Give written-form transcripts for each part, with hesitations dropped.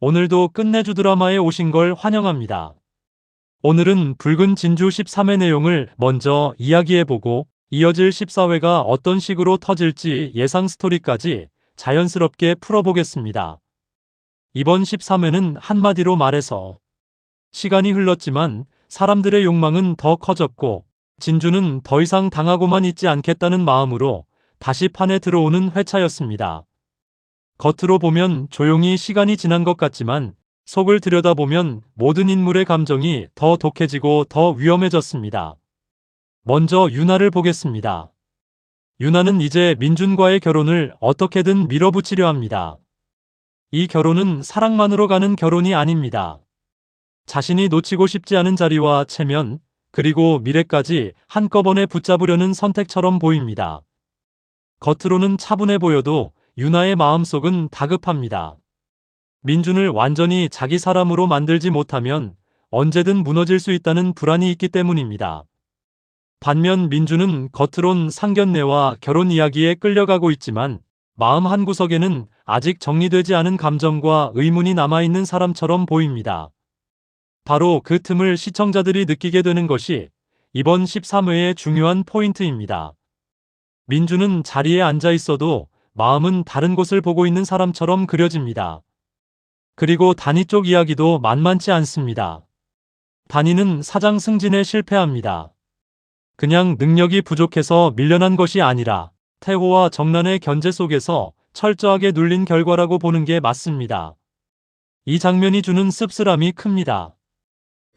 오늘도 끝내주 드라마에 오신 걸 환영합니다. 오늘은 붉은 진주 13회 내용을 먼저 이야기해보고 이어질 14회가 어떤 식으로 터질지 예상 스토리까지 자연스럽게 풀어보겠습니다. 이번 13회는 한마디로 말해서 시간이 흘렀지만 사람들의 욕망은 더 커졌고 진주는 더 이상 당하고만 있지 않겠다는 마음으로 다시 판에 들어오는 회차였습니다. 겉으로 보면 조용히 시간이 지난 것 같지만 속을 들여다보면 모든 인물의 감정이 더 독해지고 더 위험해졌습니다. 먼저 유나를 보겠습니다. 유나는 이제 민준과의 결혼을 어떻게든 밀어붙이려 합니다. 이 결혼은 사랑만으로 가는 결혼이 아닙니다. 자신이 놓치고 싶지 않은 자리와 체면, 그리고 미래까지 한꺼번에 붙잡으려는 선택처럼 보입니다. 겉으로는 차분해 보여도 유나의 마음속은 다급합니다. 민준을 완전히 자기 사람으로 만들지 못하면 언제든 무너질 수 있다는 불안이 있기 때문입니다. 반면 민준은 겉으론 상견례와 결혼 이야기에 끌려가고 있지만 마음 한구석에는 아직 정리되지 않은 감정과 의문이 남아있는 사람처럼 보입니다. 바로 그 틈을 시청자들이 느끼게 되는 것이 이번 13회의 중요한 포인트입니다. 민준은 자리에 앉아 있어도 마음은 다른 곳을 보고 있는 사람처럼 그려집니다. 그리고 단희 쪽 이야기도 만만치 않습니다. 단희는 사장 승진에 실패합니다. 그냥 능력이 부족해서 밀려난 것이 아니라 태호와 정란의 견제 속에서 철저하게 눌린 결과라고 보는 게 맞습니다. 이 장면이 주는 씁쓸함이 큽니다.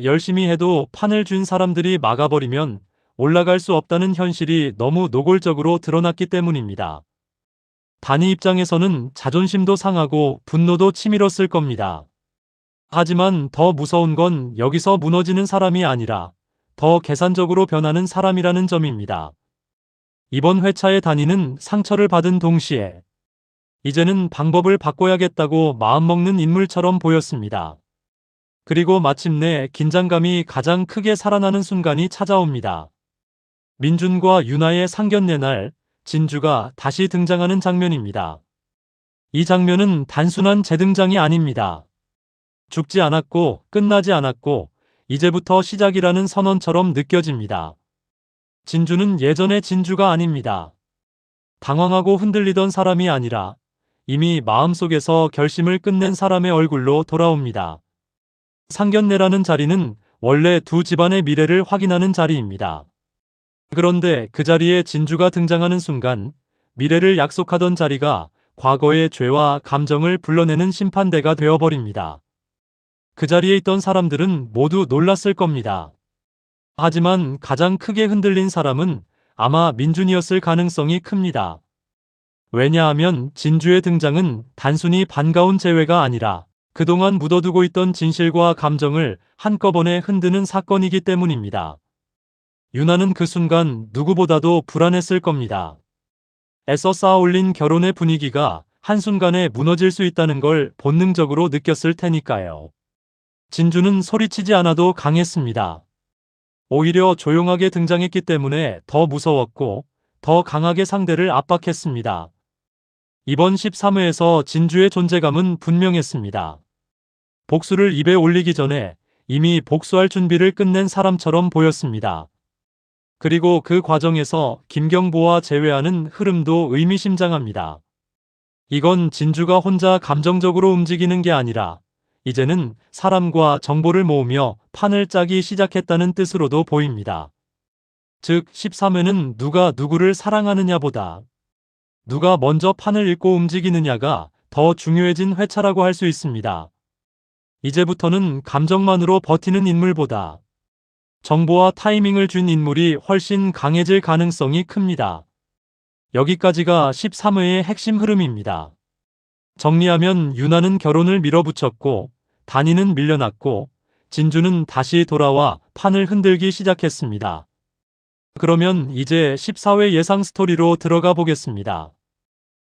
열심히 해도 판을 쥔 사람들이 막아버리면 올라갈 수 없다는 현실이 너무 노골적으로 드러났기 때문입니다. 단희 입장에서는 자존심도 상하고 분노도 치밀었을 겁니다. 하지만 더 무서운 건 여기서 무너지는 사람이 아니라 더 계산적으로 변하는 사람이라는 점입니다. 이번 회차의 단희는 상처를 받은 동시에 이제는 방법을 바꿔야겠다고 마음먹는 인물처럼 보였습니다. 그리고 마침내 긴장감이 가장 크게 살아나는 순간이 찾아옵니다. 민준과 유나의 상견례 날 진주가 다시 등장하는 장면입니다. 이 장면은 단순한 재등장이 아닙니다. 죽지 않았고 끝나지 않았고 이제부터 시작이라는 선언처럼 느껴집니다. 진주는 예전의 진주가 아닙니다. 당황하고 흔들리던 사람이 아니라 이미 마음속에서 결심을 끝낸 사람의 얼굴로 돌아옵니다. 상견례라는 자리는 원래 두 집안의 미래를 확인하는 자리입니다. 그런데 그 자리에 진주가 등장하는 순간 미래를 약속하던 자리가 과거의 죄와 감정을 불러내는 심판대가 되어버립니다. 그 자리에 있던 사람들은 모두 놀랐을 겁니다. 하지만 가장 크게 흔들린 사람은 아마 민준이었을 가능성이 큽니다. 왜냐하면 진주의 등장은 단순히 반가운 재회가 아니라 그동안 묻어두고 있던 진실과 감정을 한꺼번에 흔드는 사건이기 때문입니다. 유나는 그 순간 누구보다도 불안했을 겁니다. 애써 쌓아올린 결혼의 분위기가 한순간에 무너질 수 있다는 걸 본능적으로 느꼈을 테니까요. 진주는 소리치지 않아도 강했습니다. 오히려 조용하게 등장했기 때문에 더 무서웠고 더 강하게 상대를 압박했습니다. 이번 13회에서 진주의 존재감은 분명했습니다. 복수를 입에 올리기 전에 이미 복수할 준비를 끝낸 사람처럼 보였습니다. 그리고 그 과정에서 김경보와 재회하는 흐름도 의미심장합니다. 이건 진주가 혼자 감정적으로 움직이는 게 아니라 이제는 사람과 정보를 모으며 판을 짜기 시작했다는 뜻으로도 보입니다. 즉 13회는 누가 누구를 사랑하느냐보다 누가 먼저 판을 읽고 움직이느냐가 더 중요해진 회차라고 할 수 있습니다. 이제부터는 감정만으로 버티는 인물보다 정보와 타이밍을 준 인물이 훨씬 강해질 가능성이 큽니다. 여기까지가 13회의 핵심 흐름입니다. 정리하면 유나는 결혼을 밀어붙였고 단희는 밀려났고 진주는 다시 돌아와 판을 흔들기 시작했습니다. 그러면 이제 14회 예상 스토리로 들어가 보겠습니다.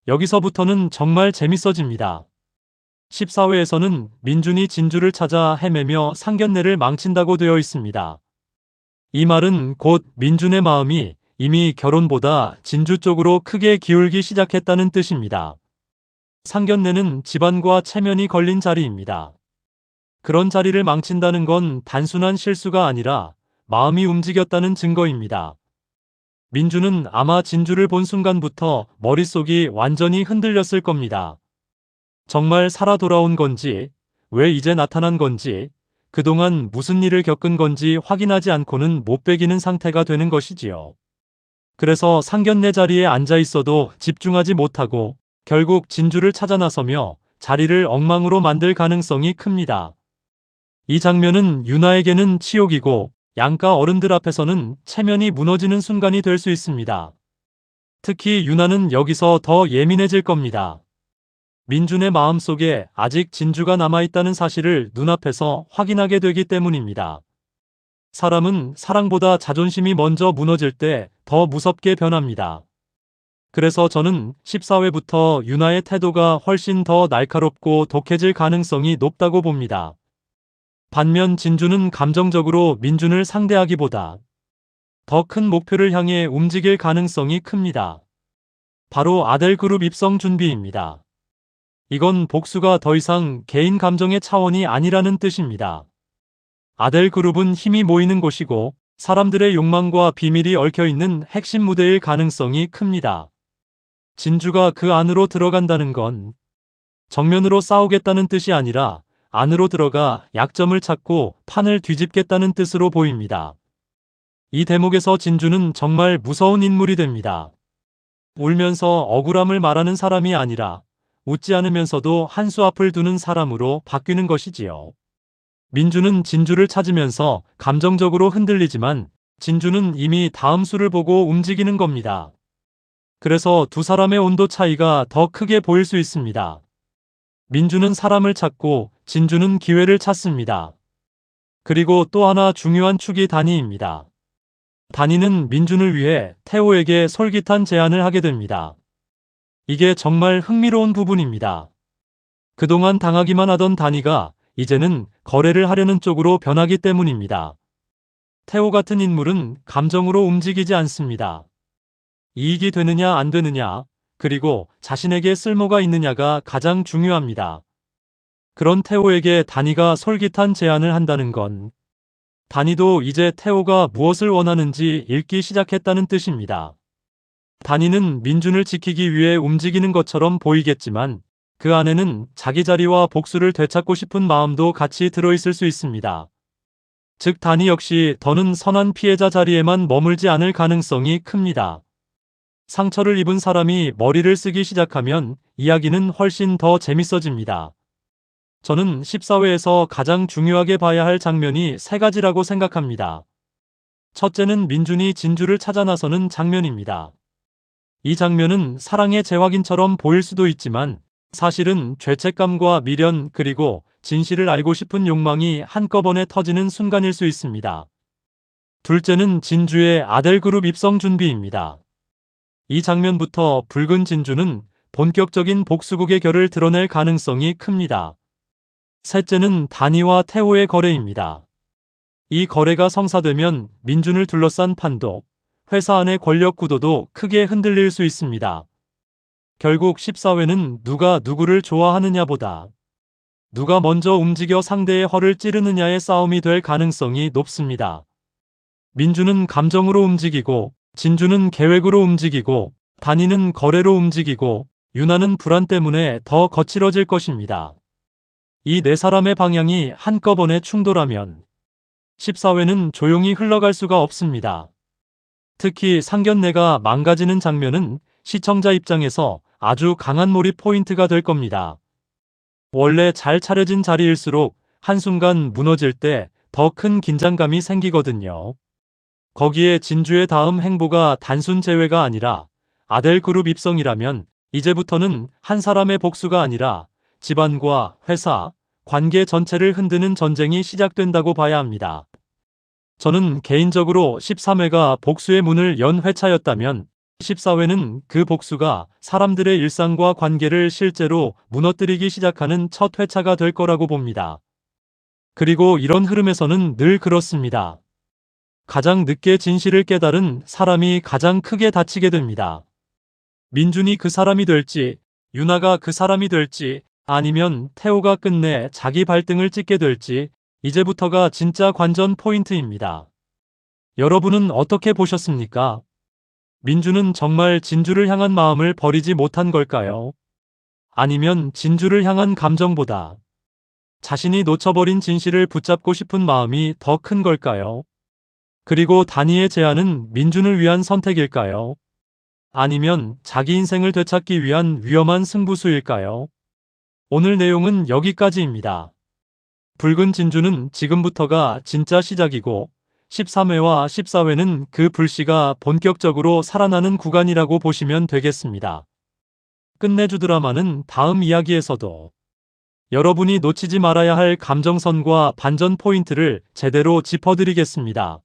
여기서부터는 정말 재밌어집니다. 14회에서는 민준이 진주를 찾아 헤매며 상견례를 망친다고 되어 있습니다. 이 말은 곧 민준의 마음이 이미 결혼보다 진주 쪽으로 크게 기울기 시작했다는 뜻입니다. 상견례는 집안과 체면이 걸린 자리입니다. 그런 자리를 망친다는 건 단순한 실수가 아니라 마음이 움직였다는 증거입니다. 민주는 아마 진주를 본 순간부터 머릿속이 완전히 흔들렸을 겁니다. 정말 살아 돌아온 건지, 왜 이제 나타난 건지, 그동안 무슨 일을 겪은 건지 확인하지 않고는 못 베기는 상태가 되는 것이지요. 그래서 상견례 자리에 앉아 있어도 집중하지 못하고 결국 진주를 찾아 나서며 자리를 엉망으로 만들 가능성이 큽니다. 이 장면은 유나에게는 치욕이고 양가 어른들 앞에서는 체면이 무너지는 순간이 될 수 있습니다. 특히 유나는 여기서 더 예민해질 겁니다. 민준의 마음속에 아직 진주가 남아있다는 사실을 눈앞에서 확인하게 되기 때문입니다. 사람은 사랑보다 자존심이 먼저 무너질 때 더 무섭게 변합니다. 그래서 저는 14회부터 유나의 태도가 훨씬 더 날카롭고 독해질 가능성이 높다고 봅니다. 반면 진주는 감정적으로 민준을 상대하기보다 더 큰 목표를 향해 움직일 가능성이 큽니다. 바로 아델그룹 입성 준비입니다. 이건 복수가 더 이상 개인 감정의 차원이 아니라는 뜻입니다. 아델그룹은 힘이 모이는 곳이고 사람들의 욕망과 비밀이 얽혀있는 핵심 무대일 가능성이 큽니다. 진주가 그 안으로 들어간다는 건 정면으로 싸우겠다는 뜻이 아니라 안으로 들어가 약점을 찾고 판을 뒤집겠다는 뜻으로 보입니다. 이 대목에서 진주는 정말 무서운 인물이 됩니다. 울면서 억울함을 말하는 사람이 아니라 웃지 않으면서도 한 수 앞을 두는 사람으로 바뀌는 것이지요. 민주는 진주를 찾으면서 감정적으로 흔들리지만 진주는 이미 다음 수를 보고 움직이는 겁니다. 그래서 두 사람의 온도 차이가 더 크게 보일 수 있습니다. 민주는 사람을 찾고 진주는 기회를 찾습니다. 그리고 또 하나 중요한 축이 다니입니다. 다니는 민준을 위해 태호에게 솔깃한 제안을 하게 됩니다. 이게 정말 흥미로운 부분입니다. 그동안 당하기만 하던 다니가 이제는 거래를 하려는 쪽으로 변하기 때문입니다. 태호 같은 인물은 감정으로 움직이지 않습니다. 이익이 되느냐 안 되느냐, 그리고 자신에게 쓸모가 있느냐가 가장 중요합니다. 그런 태호에게 다니가 솔깃한 제안을 한다는 건 다니도 이제 태호가 무엇을 원하는지 읽기 시작했다는 뜻입니다. 다니는 민준을 지키기 위해 움직이는 것처럼 보이겠지만 그 안에는 자기 자리와 복수를 되찾고 싶은 마음도 같이 들어있을 수 있습니다. 즉 다니 역시 더는 선한 피해자 자리에만 머물지 않을 가능성이 큽니다. 상처를 입은 사람이 머리를 쓰기 시작하면 이야기는 훨씬 더 재밌어집니다. 저는 14회에서 가장 중요하게 봐야 할 장면이 세 가지라고 생각합니다. 첫째는 민준이 진주를 찾아 나서는 장면입니다. 이 장면은 사랑의 재확인처럼 보일 수도 있지만 사실은 죄책감과 미련 그리고 진실을 알고 싶은 욕망이 한꺼번에 터지는 순간일 수 있습니다. 둘째는 진주의 아델그룹 입성 준비입니다. 이 장면부터 붉은 진주는 본격적인 복수국의 결을 드러낼 가능성이 큽니다. 셋째는 다니와 태호의 거래입니다. 이 거래가 성사되면 민준을 둘러싼 판도, 회사 안의 권력 구도도 크게 흔들릴 수 있습니다. 결국 14회는 누가 누구를 좋아하느냐보다 누가 먼저 움직여 상대의 허를 찌르느냐의 싸움이 될 가능성이 높습니다. 민주는 감정으로 움직이고 진주는 계획으로 움직이고 다니는 거래로 움직이고 유나는 불안 때문에 더 거칠어질 것입니다. 이 네 사람의 방향이 한꺼번에 충돌하면 14회는 조용히 흘러갈 수가 없습니다. 특히 상견례가 망가지는 장면은 시청자 입장에서 아주 강한 몰입 포인트가 될 겁니다. 원래 잘 차려진 자리일수록 한순간 무너질 때 더 큰 긴장감이 생기거든요. 거기에 진주의 다음 행보가 단순 재회가 아니라 아델그룹 입성이라면 이제부터는 한 사람의 복수가 아니라 집안과 회사, 관계 전체를 흔드는 전쟁이 시작된다고 봐야 합니다. 저는 개인적으로 13회가 복수의 문을 연 회차였다면 14회는 그 복수가 사람들의 일상과 관계를 실제로 무너뜨리기 시작하는 첫 회차가 될 거라고 봅니다. 그리고 이런 흐름에서는 늘 그렇습니다. 가장 늦게 진실을 깨달은 사람이 가장 크게 다치게 됩니다. 민준이 그 사람이 될지 유나가 그 사람이 될지 아니면 태호가 끝내 자기 발등을 찍게 될지 이제부터가 진짜 관전 포인트입니다. 여러분은 어떻게 보셨습니까? 민주는 정말 진주를 향한 마음을 버리지 못한 걸까요? 아니면 진주를 향한 감정보다 자신이 놓쳐버린 진실을 붙잡고 싶은 마음이 더 큰 걸까요? 그리고 다니의 제안은 민준을 위한 선택일까요? 아니면 자기 인생을 되찾기 위한 위험한 승부수일까요? 오늘 내용은 여기까지입니다. 붉은 진주는 지금부터가 진짜 시작이고 13회와 14회는 그 불씨가 본격적으로 살아나는 구간이라고 보시면 되겠습니다. 끝내주 드라마는 다음 이야기에서도 여러분이 놓치지 말아야 할 감정선과 반전 포인트를 제대로 짚어드리겠습니다.